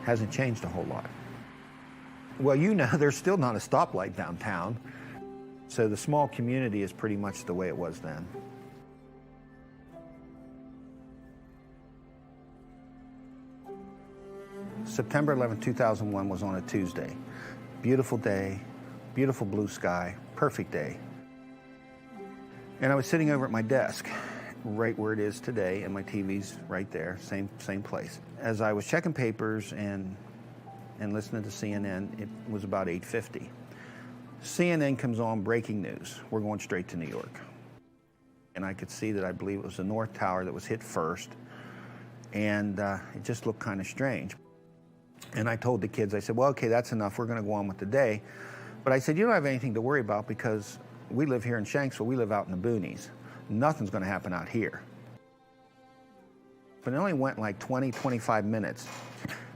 Hasn't changed a whole lot. Well, you know, there's still not a stoplight downtown, so the small community is pretty much the way it was then. September 11, 2001 was on a Tuesday. Beautiful day, beautiful blue sky, perfect day. And I was sitting over at my desk, right where it is today, and my TV's right there, same place. As I was checking papers and listening to CNN, it was about 8:50. CNN comes on, breaking news. We're going straight to New York. And I could see that I believe it was the North Tower that was hit first, and it just looked kind of strange. And I told the kids, I said, well, okay, that's enough. We're going to go on with the day. But I said, you don't have anything to worry about because we live here in Shanksville. We live out in the boonies. Nothing's going to happen out here. But it only went like 20, 25 minutes,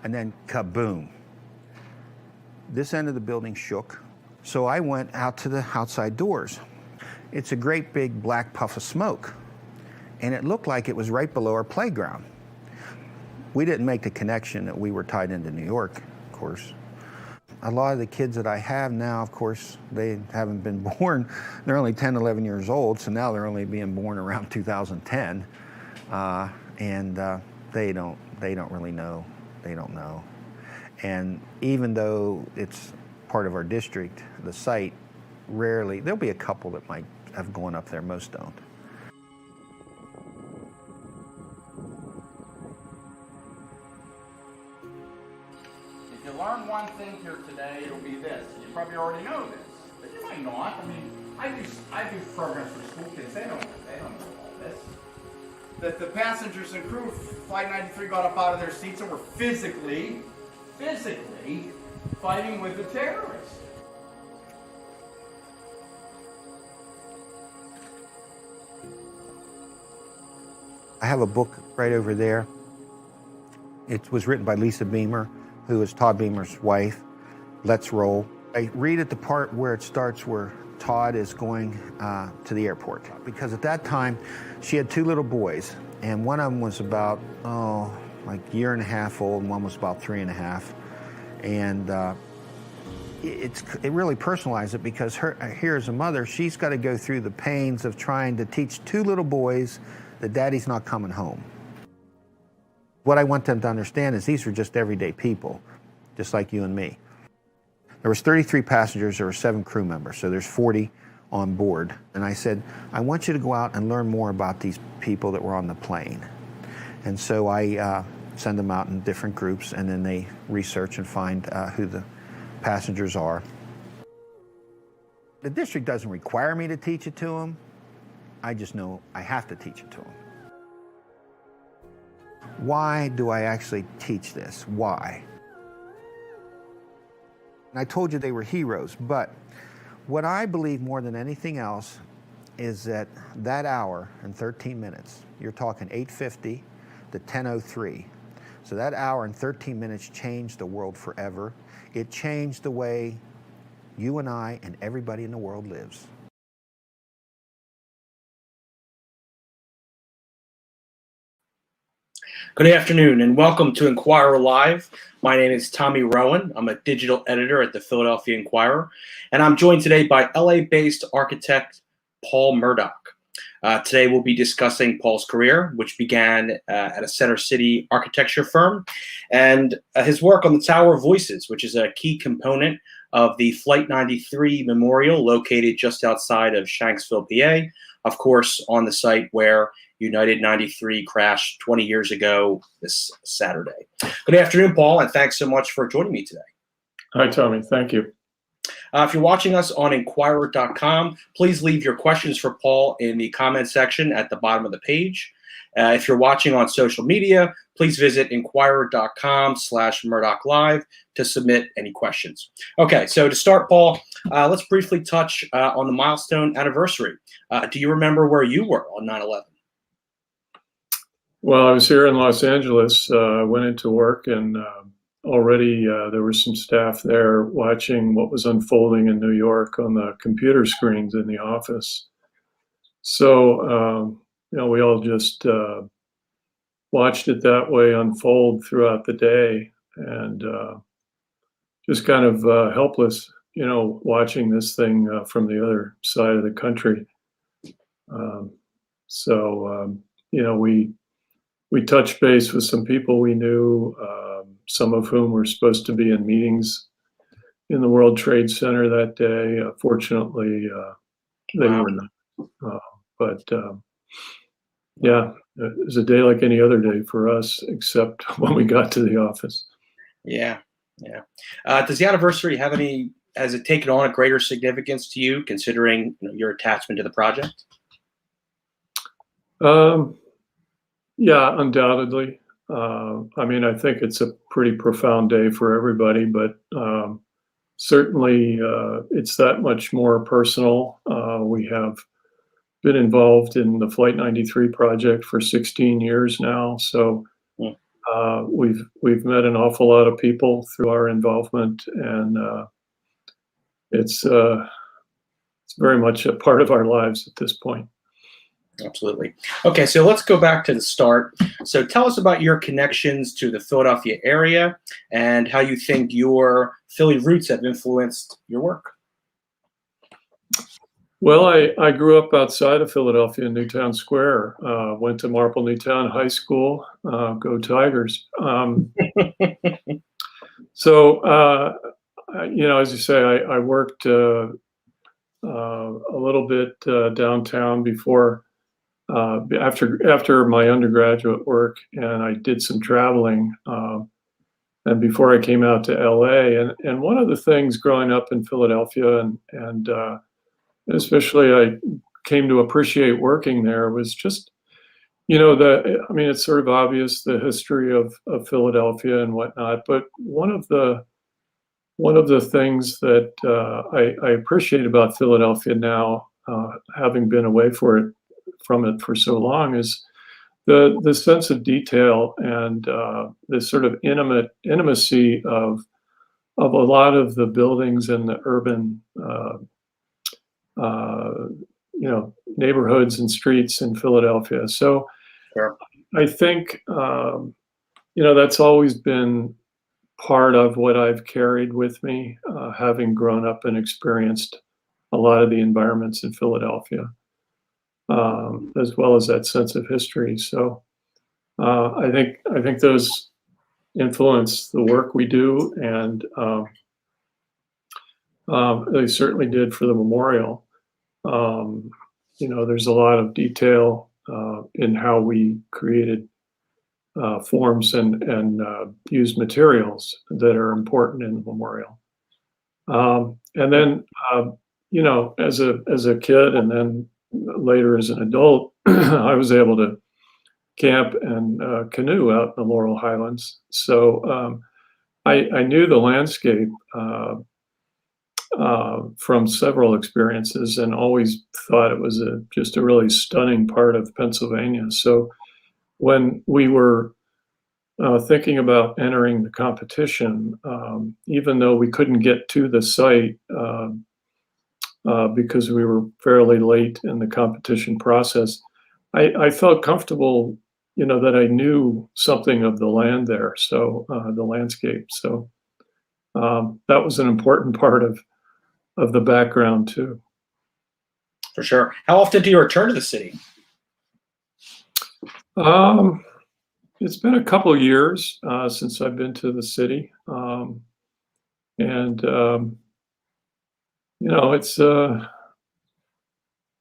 and then kaboom. This end of the building shook, so I went out to the outside doors. It's a great big black puff of smoke, and it looked like it was right below our playground. We didn't make the connection that we were tied into New York, of course. A lot of the kids that I have now, of course, they haven't been born. They're only 10, 11 years old, so now they're only being born around 2010. And they don't really know. They don't know. And even though it's part of our district, the site, rarely, there'll be a couple that might have gone up there, most don't. If you learn one thing here today, it'll be this. You probably already know this, but you might not. I mean, I do programs for school kids. They don't know all this. That the passengers and crew of Flight 93 got up out of their seats and were physically fighting with the terrorists. I have a book right over there. It was written by Lisa Beamer, who is Todd Beamer's wife. Let's roll. I read at the part where it starts where Todd is going to the airport, because at that time she had two little boys, and one of them was about like a year and a half old, and one was about 3.5. And it really personalized it, because here as a mother, she's got to go through the pains of trying to teach two little boys that daddy's not coming home. What I want them to understand is these were just everyday people, just like you and me. There was 33 passengers, there were 7 crew members, so there's 40 on board. And I said, I want you to go out and learn more about these people that were on the plane. And so I send them out in different groups, and then they research and find who the passengers are. The district doesn't require me to teach it to them. I just know I have to teach it to them. Why do I actually teach this? Why? And I told you they were heroes, but what I believe more than anything else is that hour and 13 minutes, you're talking 8:50 to 10:03. So that hour and 13 minutes changed the world forever. It changed the way you and I and everybody in the world lives. Good afternoon and welcome to Inquirer Live. My name is Tommy Rowan. I'm a digital editor at the Philadelphia Inquirer, and I'm joined today by LA-based architect Paul Murdoch. Today we'll be discussing Paul's career, which began at a Center City architecture firm, and his work on the Tower of Voices, which is a key component of the Flight 93 Memorial located just outside of Shanksville, PA, of course, on the site where United 93 crashed 20 years ago this Saturday. Good afternoon, Paul, and thanks so much for joining me today. Hi, Tommy. Thank you. If you're watching us on Inquirer.com, please leave your questions for Paul in the comment section at the bottom of the page. If you're watching on social media, please visit Inquirer.com/Murdoch Live to submit any questions. Okay, so to start, Paul, let's briefly touch on the milestone anniversary. Do you remember where you were on 9/11? Well, I was here in Los Angeles. I went into work, and already there was some staff there watching what was unfolding in New York on the computer screens in the office. So, we all just watched it that way unfold throughout the day. and just kind of helpless, watching this thing from the other side of the country. Um, we touched base with some people we knew, some of whom were supposed to be in meetings in the World Trade Center that day. Fortunately, they Wow. were not. But yeah, it was a day like any other day for us, except when we got to the office. Yeah. Does the anniversary has it taken on a greater significance to you, considering your attachment to the project? Yeah, undoubtedly. I think it's a pretty profound day for everybody, but certainly it's that much more personal. We have been involved in the Flight 93 project for 16 years now, so we've met an awful lot of people through our involvement, and it's very much a part of our lives at this point. Absolutely. Okay, so let's go back to the start. So tell us about your connections to the Philadelphia area and how you think your Philly roots have influenced your work. Well, I grew up outside of Philadelphia in Newtown Square. Went to Marple Newtown High School. Go Tigers. So, as you say, I worked a little bit downtown before, after my undergraduate work, and I did some traveling. And before I came out to LA, and one of the things growing up in Philadelphia, and especially I came to appreciate working there, was just, it's sort of obvious, the history of Philadelphia and whatnot, but one of the things that I appreciate about Philadelphia now, having been away from it for so long, is the sense of detail and the sort of intimacy of a lot of the buildings in the urban neighborhoods and streets in Philadelphia. So Sure. I think that's always been part of what I've carried with me, having grown up and experienced a lot of the environments in Philadelphia, as well as that sense of history. So I think those influence the work we do, and they certainly did for the memorial. There's a lot of detail in how we created forms and used materials that are important in the memorial. And then, as a kid, and then later as an adult, I was able to camp and canoe out in the Laurel Highlands. So I knew the landscape from several experiences, and always thought it was just a really stunning part of Pennsylvania. So when we were thinking about entering the competition, even though we couldn't get to the site because we were fairly late in the competition process, I felt comfortable, that I knew something of the land there, so the landscape. So that was an important part of the background too. For sure. How often do you return to the city? It's been a couple years since I've been to the city, and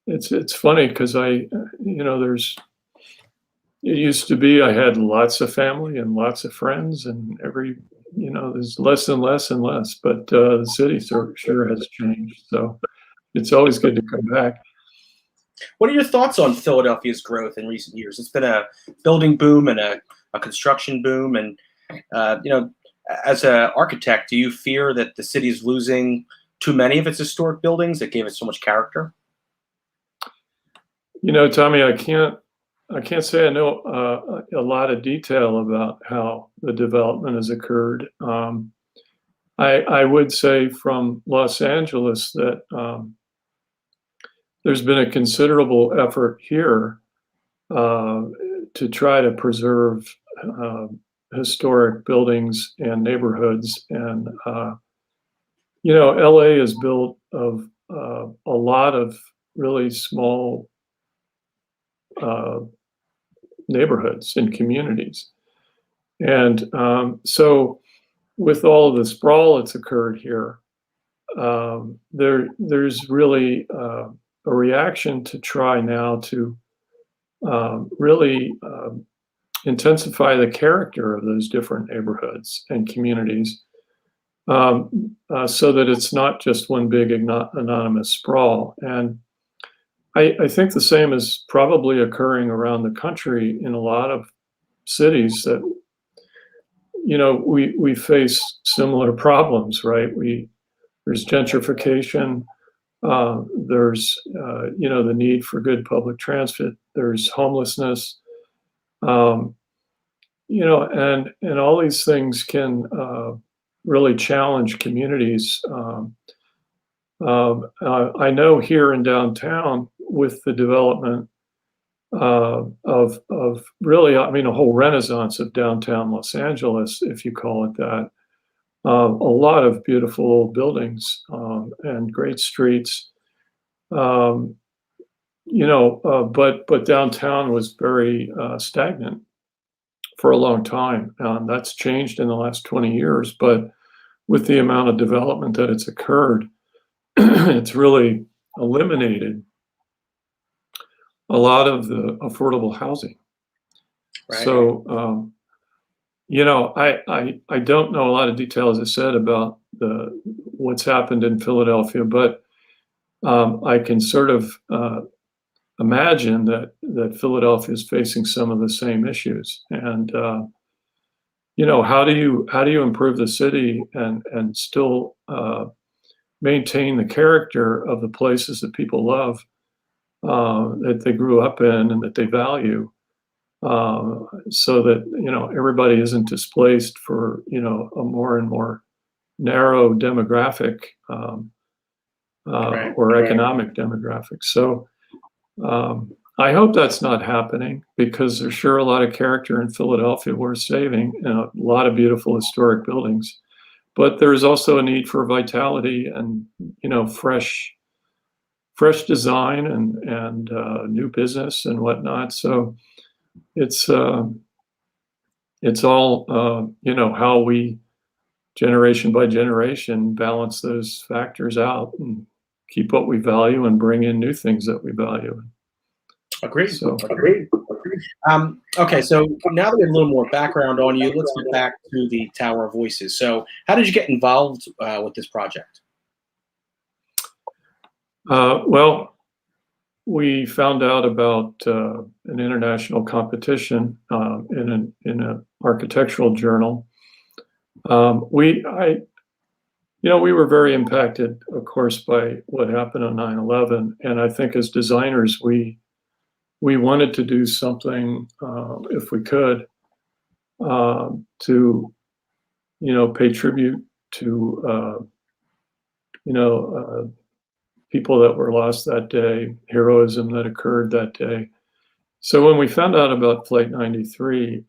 it's funny because it used to be I had lots of family and lots of friends, and there's less and less and less, but the city sure has changed. So it's always good to come back. What are your thoughts on Philadelphia's growth in recent years? It's been a building boom and a construction boom. And, as an architect, do you fear that the city is losing too many of its historic buildings that gave it so much character? Tommy, I can't say I know a lot of detail about how the development has occurred. I would say from Los Angeles that there's been a considerable effort here to try to preserve historic buildings and neighborhoods. And, LA is built of a lot of really small neighborhoods and communities. And so with all of the sprawl that's occurred here, there's really a reaction to try now to really intensify the character of those different neighborhoods and communities, so that it's not just one big anonymous sprawl. And I think the same is probably occurring around the country in a lot of cities that, we face similar problems, right? There's gentrification, there's, the need for good public transit, there's homelessness, and all these things can really challenge communities. I know here in downtown with the development of really, a whole renaissance of downtown Los Angeles, if you call it that. A lot of beautiful old buildings and great streets. But downtown was very stagnant for a long time. That's changed in the last 20 years, but with the amount of development that it's occurred, it's really eliminated a lot of the affordable housing. Right. So, I don't know a lot of detail, as I said, about what's happened in Philadelphia, but I can sort of imagine that Philadelphia is facing some of the same issues. And how do you improve the city and still maintain the character of the places that people love, that they grew up in and that they value, so that everybody isn't displaced for a more and more narrow demographic or economic demographic. So I hope that's not happening, because there's sure a lot of character in Philadelphia worth saving, and a lot of beautiful historic buildings. But there's also a need for vitality and fresh design and new business and whatnot. So it's all how we generation by generation balance those factors out and keep what we value and bring in new things that we value. Agreed. So, Agreed. Okay, so now that we have a little more background on you, let's get back to the Tower of Voices. So how did you get involved with this project? Well, we found out about an international competition in an architectural journal. We were very impacted, of course, by what happened on 9/11, and I think as designers, we wanted to do something, if we could, to pay tribute to people that were lost that day, heroism that occurred that day. So when we found out about Flight 93,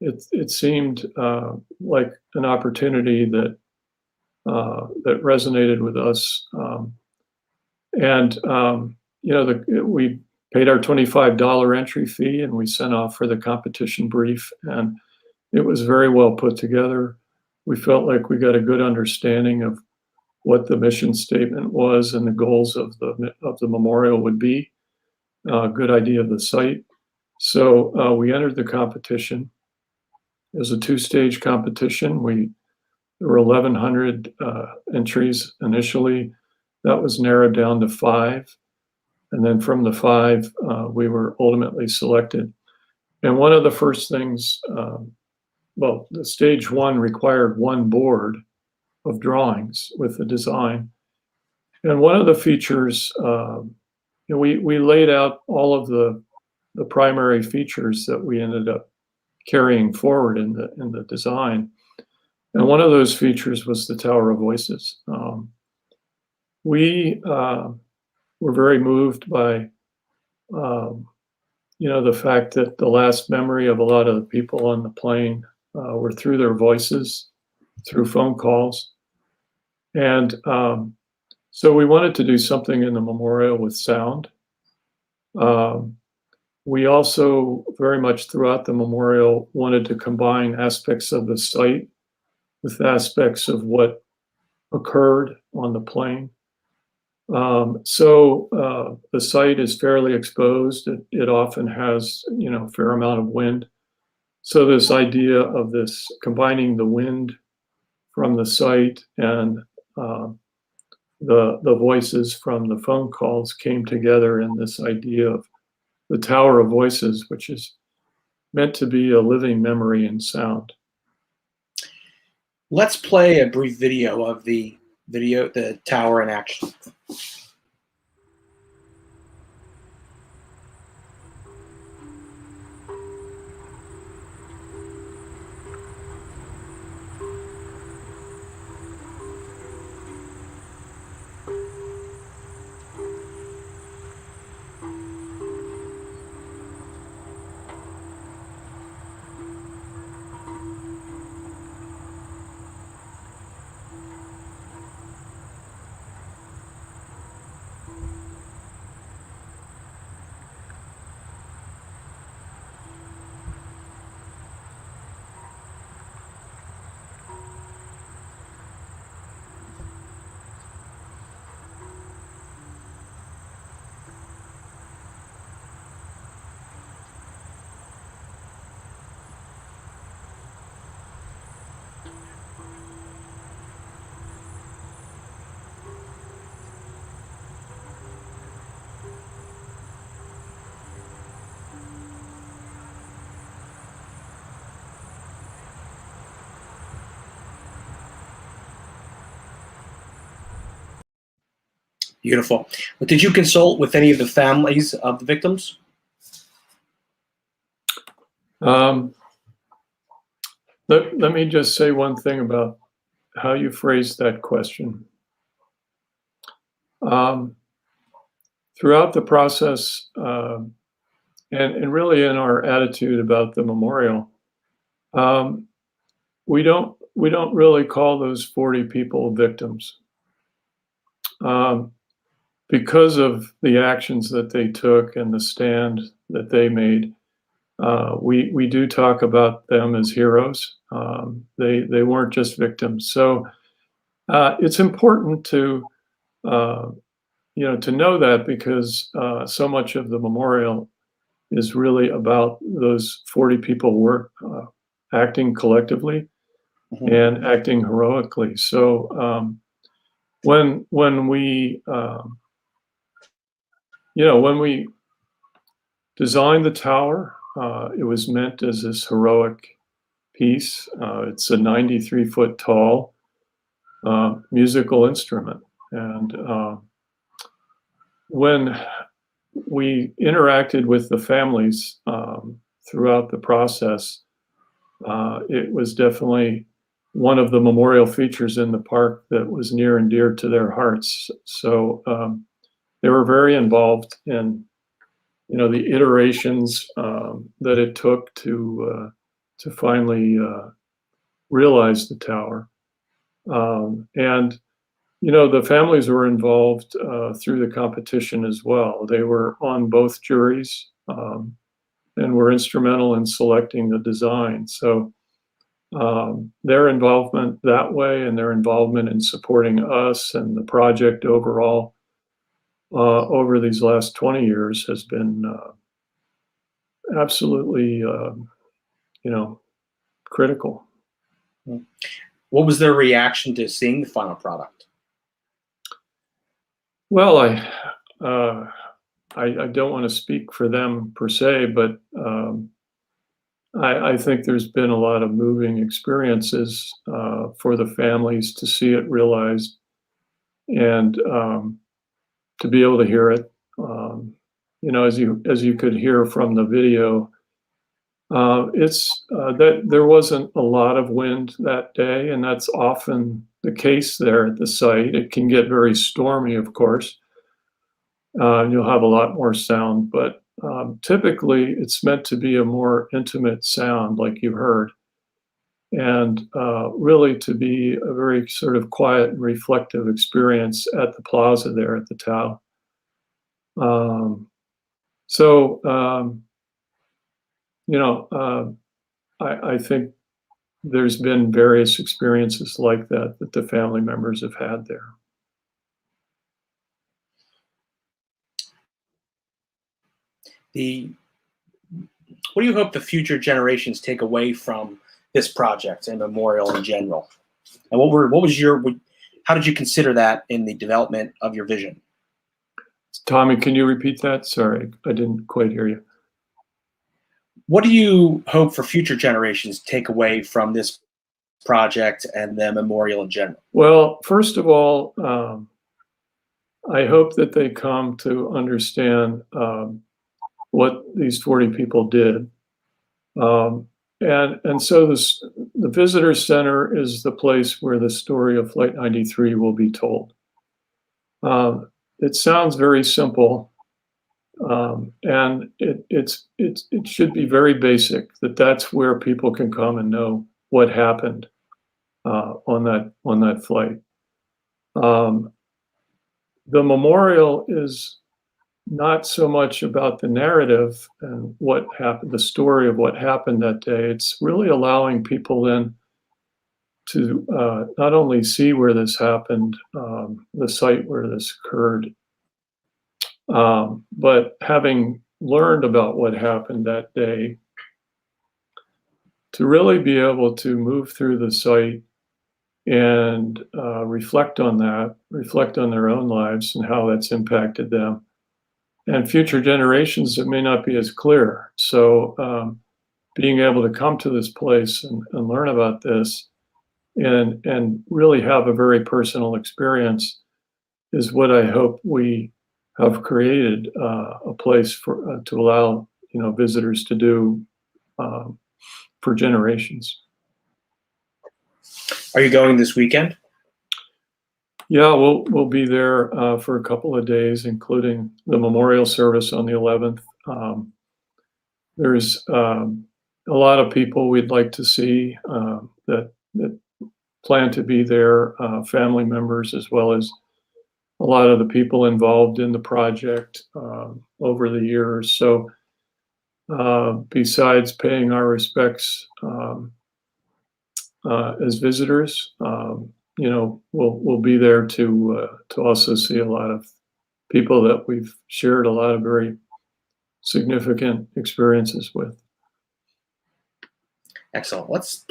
it seemed like an opportunity that resonated with us, we paid our $25 entry fee, and we sent off for the competition brief, and it was very well put together. We felt like we got a good understanding of what the mission statement was and the goals of the memorial would be. A good idea of the site. So we entered the competition. It was a two-stage competition. There were 1,100 entries initially. That was narrowed down to 5. And then from the 5, we were ultimately selected. And one of the first things, the stage 1 required 1 board of drawings with the design. And one of the features, we laid out all of the primary features that we ended up carrying forward in the design. And one of those features was the Tower of Voices. We were very moved by the fact that the last memory of a lot of the people on the plane were through their voices, through phone calls. And so we wanted to do something in the memorial with sound. We also very much throughout the memorial wanted to combine aspects of the site with aspects of what occurred on the plane. So the site is fairly exposed. It often has, a fair amount of wind. So this idea of this combining the wind from the site and the voices from the phone calls came together in this idea of the Tower of Voices, which is meant to be a living memory in sound. Let's play a brief video of the tower in action. Beautiful. But did you consult with any of the families of the victims? Let me just say one thing about how you phrased that question. Throughout the process, and really in our attitude about the memorial, we don't really call those 40 people victims. Because of the actions that they took and the stand that they made, we do talk about them as heroes. They weren't just victims. So it's important to to know that, because so much of the memorial is really about those 40 people acting collectively and acting heroically. So when we when we designed the tower, it was meant as this heroic piece. It's a 93-foot tall musical instrument. And when we interacted with the families throughout the process, it was definitely one of the memorial features in the park that was near and dear to their hearts. So they were very involved in, the iterations that it took to finally realize the tower. And the families were involved through the competition as well. They were on both juries and were instrumental in selecting the design. So their involvement that way, and their involvement in supporting us and the project overall over these last 20 years has been absolutely, critical. What was their reaction to seeing the final product? Well, I don't want to speak for them per se, but I think there's been a lot of moving experiences for the families to see it realized, and to be able to hear it. As you could hear from the video, it's that there wasn't a lot of wind that day, and that's often the case there at the site. It can get very stormy, of course. You'll have a lot more sound, but typically it's meant to be a more intimate sound, like you heard, and really to be a very sort of quiet and reflective experience at the plaza there at the Tao. So, I think there's been various experiences like that the family members have had there. What do you hope the future generations take away from this project and memorial in general? And how did you consider that in the development of your vision? Tommy, can you repeat that? Sorry, I didn't quite hear you. What do you hope for future generations to take away from this project and the memorial in general? Well, first of all, I hope that they come to understand what these 40 people did. And so the Visitor Center is the place where the story of Flight 93 will be told. It sounds very simple, and it should be very basic, that's where people can come and know what happened on that flight. The memorial is not so much about the narrative and what happened, the story of what happened that day. It's really allowing people then to not only see where this happened, the site where this occurred, but having learned about what happened that day, to really be able to move through the site and reflect on their own lives and how that's impacted them. And future generations, it may not be as clear. So being able to come to this place and learn about this and really have a very personal experience is what I hope we have created a place for to allow visitors to do for generations. Are you going this weekend? Yeah, we'll be there for a couple of days, including the memorial service on the 11th. There's a lot of people we'd like to see that plan to be there, family members, as well as a lot of the people involved in the project over the years. So besides paying our respects as visitors, we'll be there to also see a lot of people that we've shared a lot of very significant experiences with. Excellent. Let's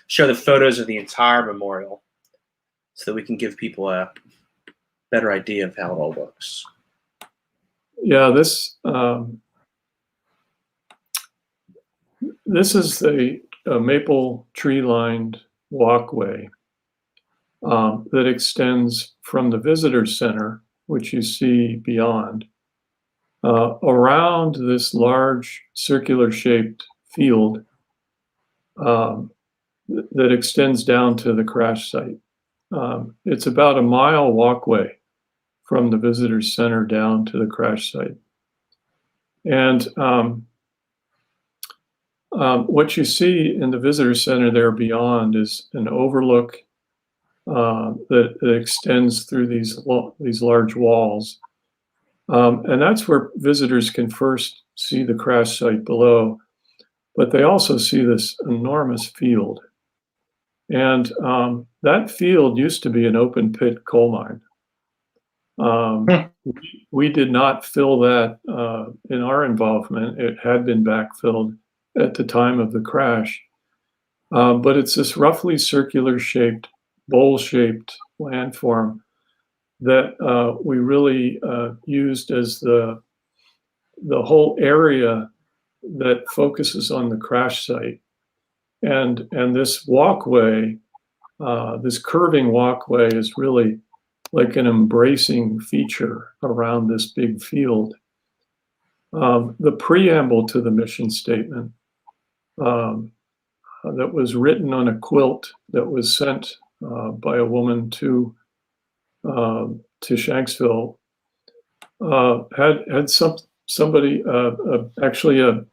show the photos of the entire memorial so that we can give people a better idea of how it all looks. Yeah, this is the maple tree-lined walkway that extends from the visitor center, which you see beyond, around this large circular-shaped field that extends down to the crash site. It's about a mile walkway from the visitor center down to the crash site. And what you see in the visitor center there beyond is an overlook that extends through these large walls. And that's where visitors can first see the crash site below, but they also see this enormous field. And that field used to be an open pit coal mine. We did not fill that in our involvement. It had been backfilled at the time of the crash. But it's this roughly circular shaped, bowl shaped landform that we really used as the whole area that focuses on the crash site. And this walkway, this curving walkway, is really like an embracing feature around this big field. The preamble to the mission statement that was written on a quilt that was sent by a woman to Shanksville had somebody, actually a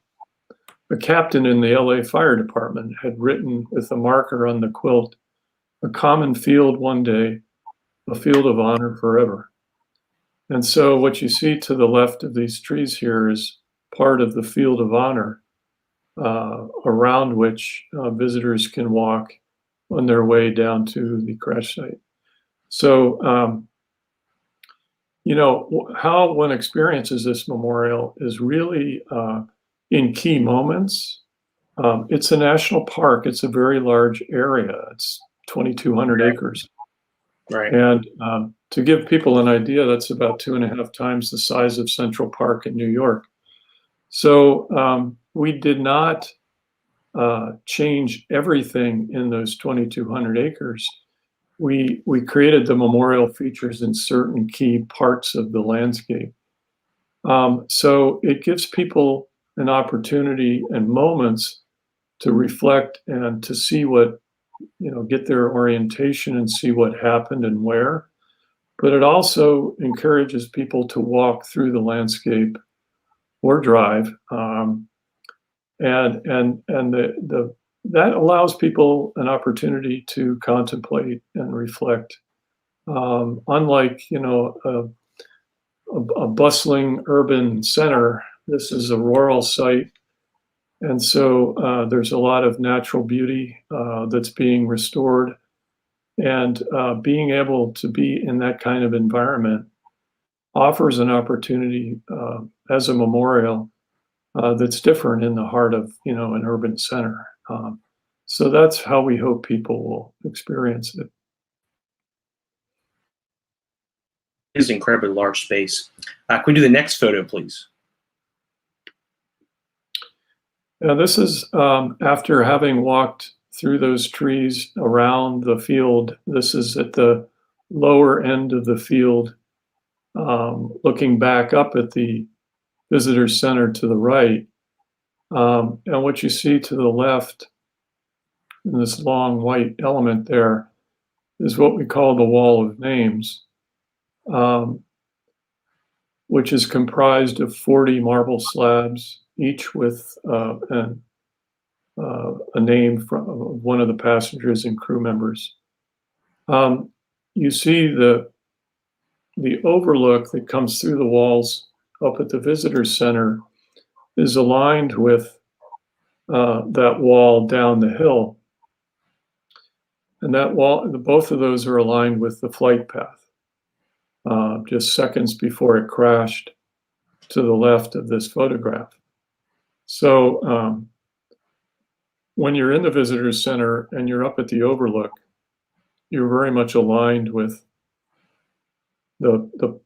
captain in the LA Fire Department had written with a marker on the quilt, "A common field one day, a field of honor forever." And so what you see to the left of these trees here is part of the field of honor around which visitors can walk on their way down to the crash site. So, how one experiences this memorial is really in key moments. It's a national park. It's a very large area. It's 2,200 acres. Right. And to give people an idea, that's about 2.5 times the size of Central Park in New York. So we did not change everything in those 2,200 acres. We created the memorial features in certain key parts of the landscape. So it gives people an opportunity and moments to reflect and to see what, get their orientation and see what happened and where. But it also encourages people to walk through the landscape or drive. That allows people an opportunity to contemplate and reflect. Unlike, a bustling urban center, this is a rural site. And so there's a lot of natural beauty that's being restored. And being able to be in that kind of environment offers an opportunity as a memorial that's different in the heart of, an urban center. So that's how we hope people will experience it. It is an incredibly large space. Can we do the next photo, please? Now, this is after having walked through those trees around the field. This is at the lower end of the field, looking back up at the visitor center to the right. And what you see to the left in this long white element there is what we call the Wall of Names, which is comprised of 40 marble slabs, each with a name from one of the passengers and crew members. You see the overlook that comes through the walls up at the visitor center is aligned with that wall down the hill. And that wall, both of those are aligned with the flight path, just seconds before it crashed to the left of this photograph. So when you're in the visitor center and you're up at the overlook, you're very much aligned with the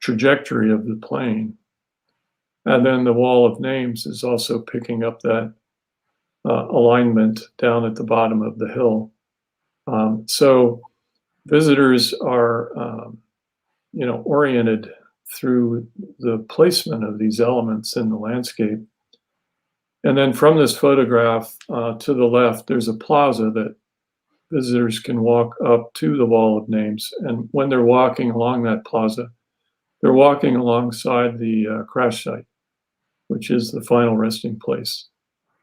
trajectory of the plane. And then the Wall of Names is also picking up that alignment down at the bottom of the hill. So visitors are, oriented through the placement of these elements in the landscape. And then from this photograph to the left, there's a plaza that visitors can walk up to the Wall of Names. And when they're walking along that plaza, they're walking alongside the crash site, which is the final resting place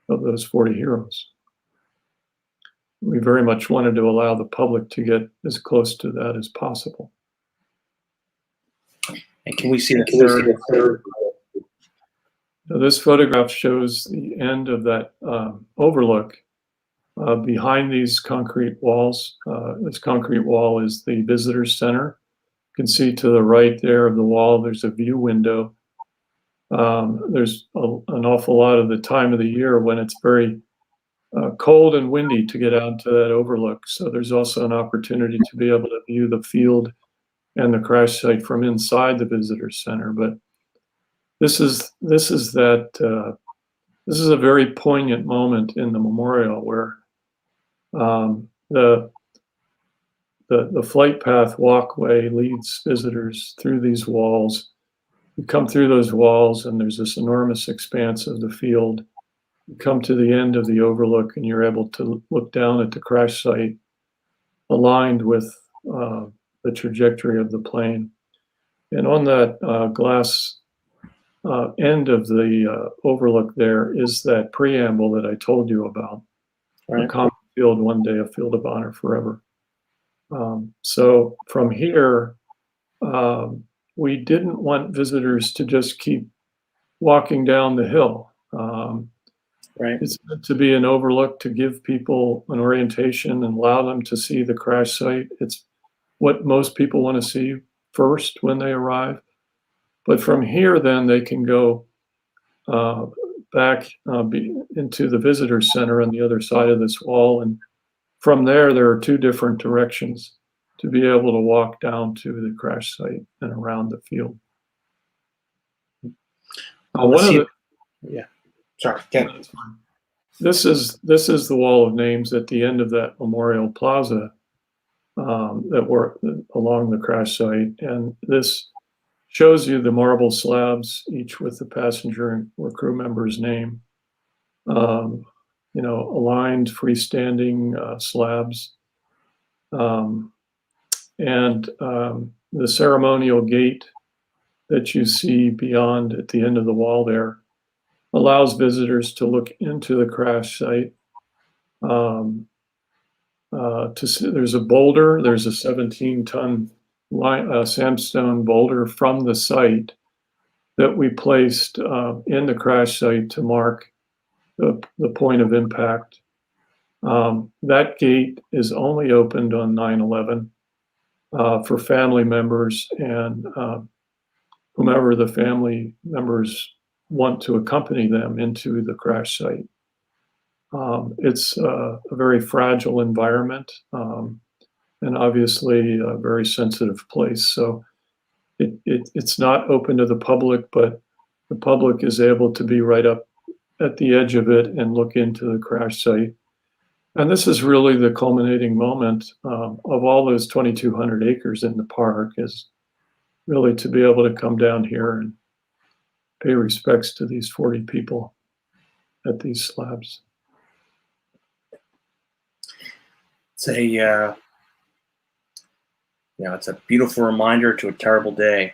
of those 40 heroes. We very much wanted to allow the public to get as close to that as possible. And can we see the third? Now, this photograph shows the end of that overlook. Behind these concrete walls, this concrete wall is the visitor center. You can see to the right there of the wall, there's a view window. There's an awful lot of the time of the year when it's very cold and windy to get out to that overlook. So there's also an opportunity to be able to view the field and the crash site from inside the visitor center. But this is a very poignant moment in the memorial where the flight path walkway leads visitors through these walls. You come through those walls and there's this enormous expanse of the field. You come to the end of the overlook and you're able to look down at the crash site aligned with the trajectory of the plane. And on that glass end of the overlook there is that preamble that I told you about. A Right. common field one day, a field of honor forever. So from here, we didn't want visitors to just keep walking down the hill. Right. It's meant to be an overlook to give people an orientation and allow them to see the crash site. It's what most people want to see first when they arrive. But from here, then they can go back into the visitor center on the other side of this wall. And from there are two different directions to be able to walk down to the crash site and around the field. Let's see. Yeah. Sorry. This is the wall of names at the end of that memorial plaza that were along the crash site, and this shows you the marble slabs, each with the passenger or crew member's name. Aligned, freestanding slabs, and the ceremonial gate that you see beyond at the end of the wall there allows visitors to look into the crash site. To see, there's a boulder, there's a 17-ton sandstone boulder from the site that we placed in the crash site to mark the point of impact. That gate is only opened on 9/11 for family members and whomever the family members want to accompany them into the crash site. It's a very fragile environment and obviously a very sensitive place. So it's not open to the public, but the public is able to be right up at the edge of it and look into the crash site. And this is really the culminating moment of all those 2,200 acres in the park, is really to be able to come down here and pay respects to these 40 people at these slabs. It's it's a beautiful reminder to a terrible day.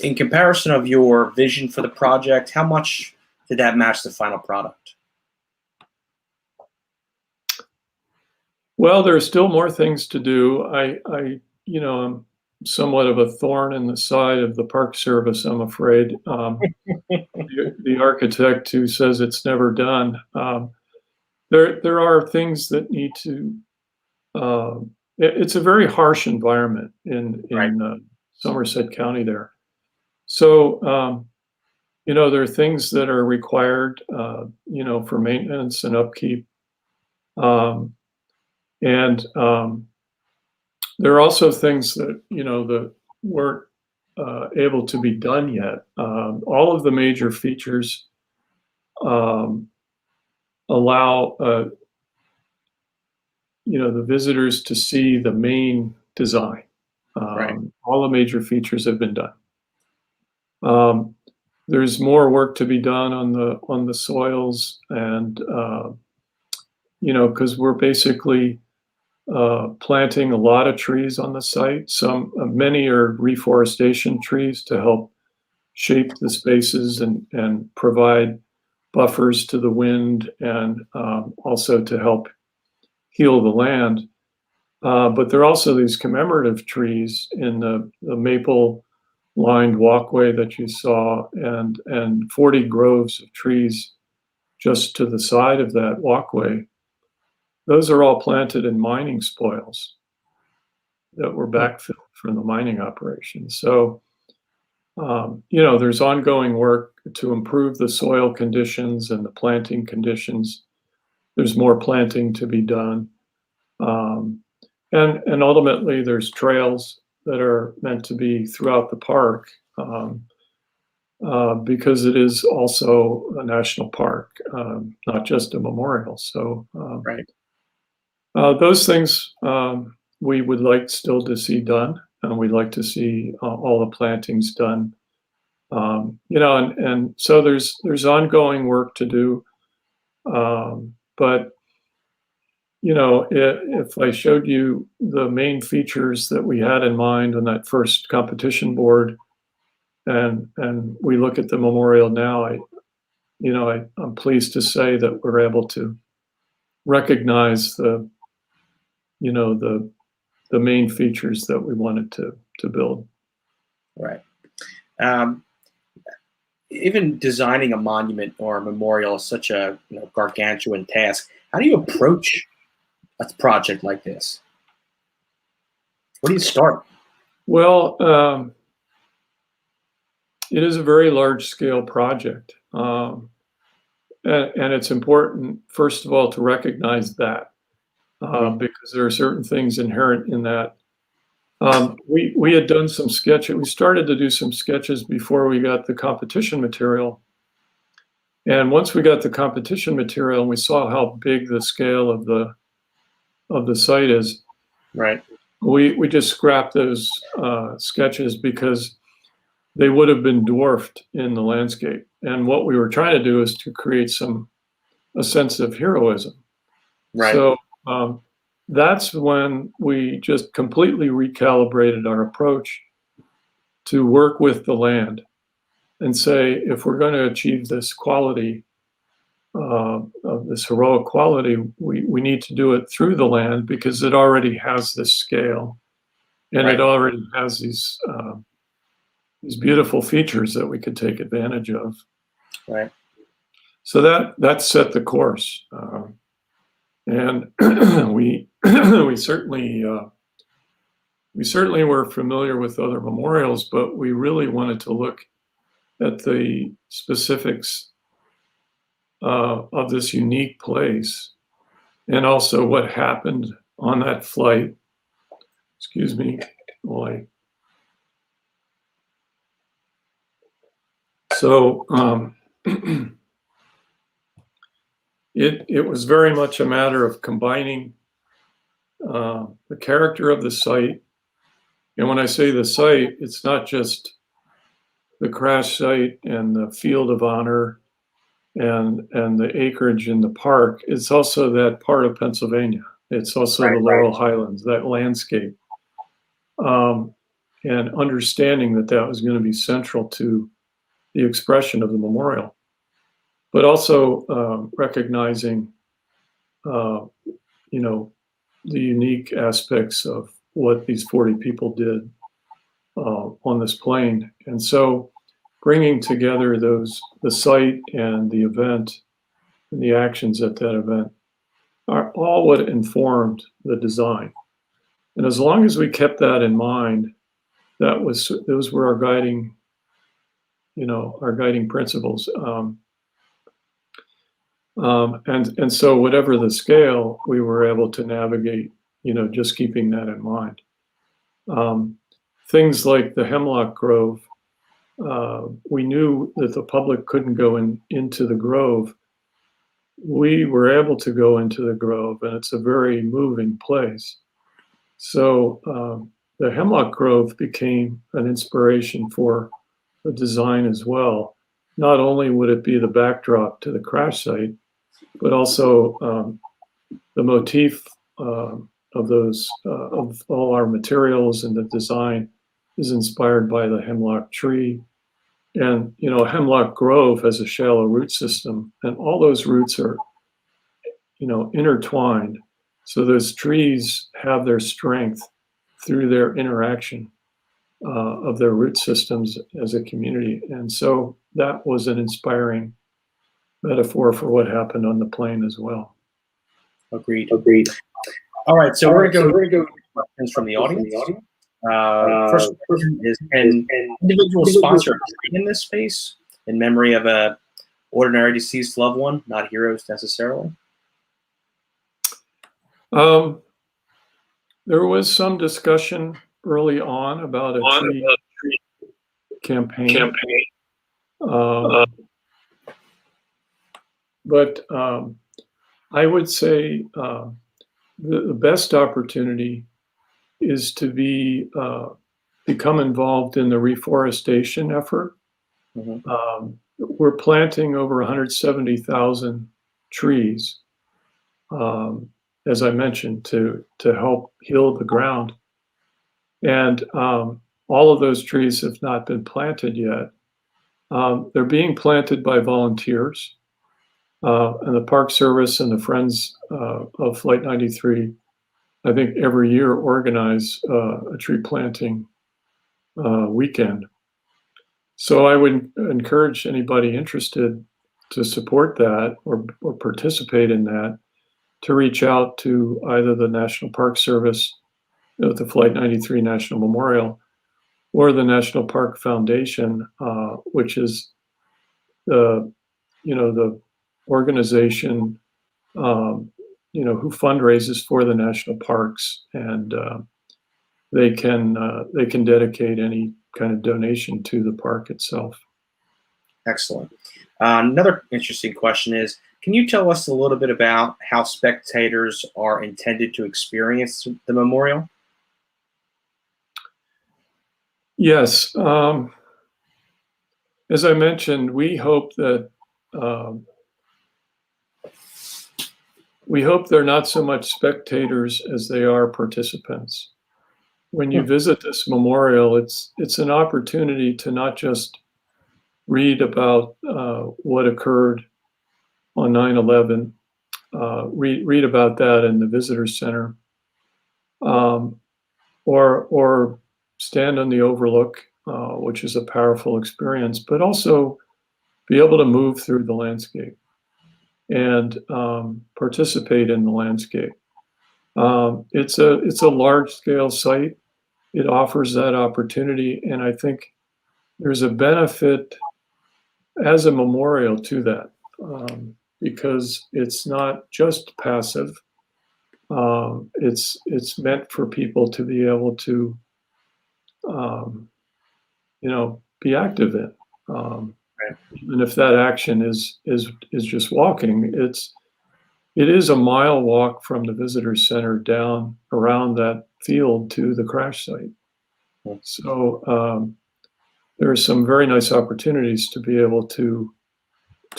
In comparison of your vision for the project, how much did that match the final product? Well, there are still more things to do. I'm somewhat of a thorn in the side of the Park Service, I'm afraid. The architect who says it's never done. There are things that need to. It's a very harsh environment in Somerset County there. So there are things that are required for maintenance and upkeep, and there are also things that that weren't able to be done yet. All of the major features allow the visitors to see the main design. All the major features have been done. There's more work to be done on the soils, and because we're basically planting a lot of trees on the site. Many are reforestation trees to help shape the spaces and provide buffers to the wind, and also to help heal the land. But there are also these commemorative trees in the maple lined walkway that you saw, and 40 groves of trees just to the side of that walkway. Those are all planted in mining spoils that were backfilled from the mining operation. So, there's ongoing work to improve the soil conditions and the planting conditions. There's more planting to be done. And ultimately, there's trails that are meant to be throughout the park, because it is also a national park, not just a memorial. So, those things we would like still to see done, and we'd like to see all the plantings done. And so there's ongoing work to do, but if I showed you the main features that we had in mind on that first competition board, and we look at the memorial now, I'm pleased to say that we're able to recognize the main features that we wanted to build. Right. Um, Even designing a monument or a memorial is such a gargantuan task. How do you approach a project like this? Where do you start? Well, it is a very large-scale project, and it's important, first of all, to recognize that, because there are certain things inherent in that. We had done some sketches. We started to do some sketches before we got the competition material. And once we got the competition material and we saw how big the scale of the site is, Right. we just scrapped those sketches because they would have been dwarfed in the landscape. And what we were trying to do is to create a sense of heroism. Right. So that's when we just completely recalibrated our approach to work with the land and say, if we're going to achieve this quality, of this heroic quality, we need to do it through the land because it already has this scale, and Right. it already has these beautiful features that we could take advantage of. Right. So that set the course, and we certainly were familiar with other memorials, but we really wanted to look at the specifics of this unique place, and also what happened on that flight. Excuse me, boy. So it was very much a matter of combining the character of the site. And when I say the site, it's not just the crash site and the field of honor and the acreage in the park. It's also that part of Pennsylvania. It's also the Laurel Highlands, that landscape. And understanding that was going to be central to the expression of the memorial, but also recognizing, the unique aspects of what these 40 people did on this plane. And so bringing together the site and the event and the actions at that event are all what informed the design. And as long as we kept that in mind, those were our guiding principles. And so whatever the scale, we were able to navigate, just keeping that in mind. Things like the Hemlock Grove, we knew that the public couldn't go into the grove. We were able to go into the grove, and it's a very moving place. So the Hemlock Grove became an inspiration for the design as well. Not only would it be the backdrop to the crash site, but also the motif of all our materials and the design is inspired by the hemlock tree. And Hemlock Grove has a shallow root system, and all those roots are intertwined. So those trees have their strength through their interaction of their root systems as a community. And so that was an inspiring metaphor for what happened on the plane as well. Agreed. All right, so we're going to go questions from the audience. First question is, can individuals sponsor in this space in memory of a ordinary deceased loved one, not heroes necessarily? There was some discussion early on about a tree campaign. But I would say the best opportunity is to become involved in the reforestation effort. Mm-hmm. We're planting over 170,000 trees, as I mentioned, to help heal the ground. And all of those trees have not been planted yet. They're being planted by volunteers, and the Park Service and the Friends of Flight 93, I think every year organize a tree planting weekend. So I would encourage anybody interested to support that or participate in that to reach out to either the National Park Service, the Flight 93 National Memorial, or the National Park Foundation, which is the organization who fundraises for the national parks, and they can dedicate any kind of donation to the park itself. Excellent. Another interesting question is, can you tell us a little bit about how spectators are intended to experience the memorial? Yes. As I mentioned, we hope that they're not so much spectators as they are participants. When you visit this memorial, it's an opportunity to not just read about what occurred on 9/11, read about that in the visitor center, or stand on the overlook, which is a powerful experience, but also be able to move through the landscape and participate in the landscape. It's a large-scale site. It offers that opportunity, and I think there's a benefit as a memorial to that, because it's not just passive. It's meant for people to be able to, be active in. And if that action is just walking, it is a mile walk from the visitor center down around that field to the crash site. So there are some very nice opportunities to be able to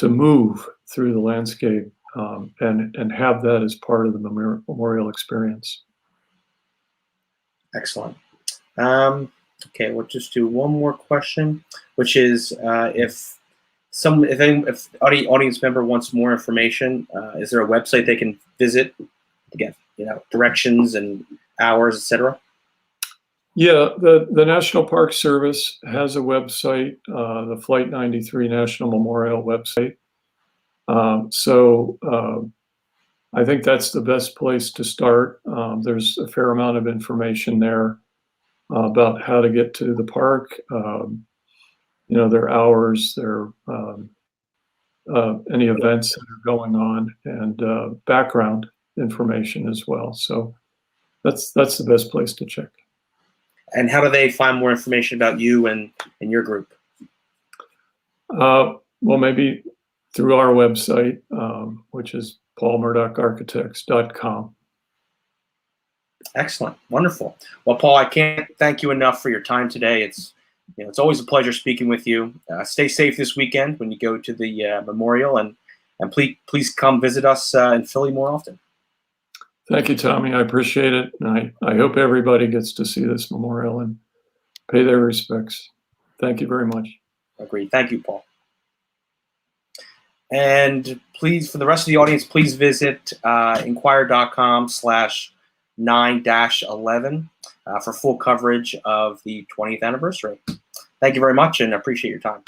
move through the landscape and have that as part of the memorial experience. Excellent. Okay, we'll just do one more question, which is if any audience member wants more information, is there a website they can visit to get directions and hours, etc.? Yeah, the National Park Service has a website, the Flight 93 National Memorial website. So I think that's the best place to start. There's a fair amount of information there about how to get to the park, their hours, their any events that are going on, and background information as well. So that's the best place to check. And how do they find more information about you and your group? Well, maybe through our website, which is paulmurdocharchitects.com. Excellent. Wonderful. Well, Paul, I can't thank you enough for your time today. It's always a pleasure speaking with you. Stay safe this weekend when you go to the memorial, and please come visit us in Philly more often. Thank you, Tommy. I appreciate it. And I hope everybody gets to see this memorial and pay their respects. Thank you very much. Agreed. Thank you, Paul. And please, for the rest of the audience, please visit inquirer.com/9-11 for full coverage of the 20th anniversary. Thank you very much, and I appreciate your time.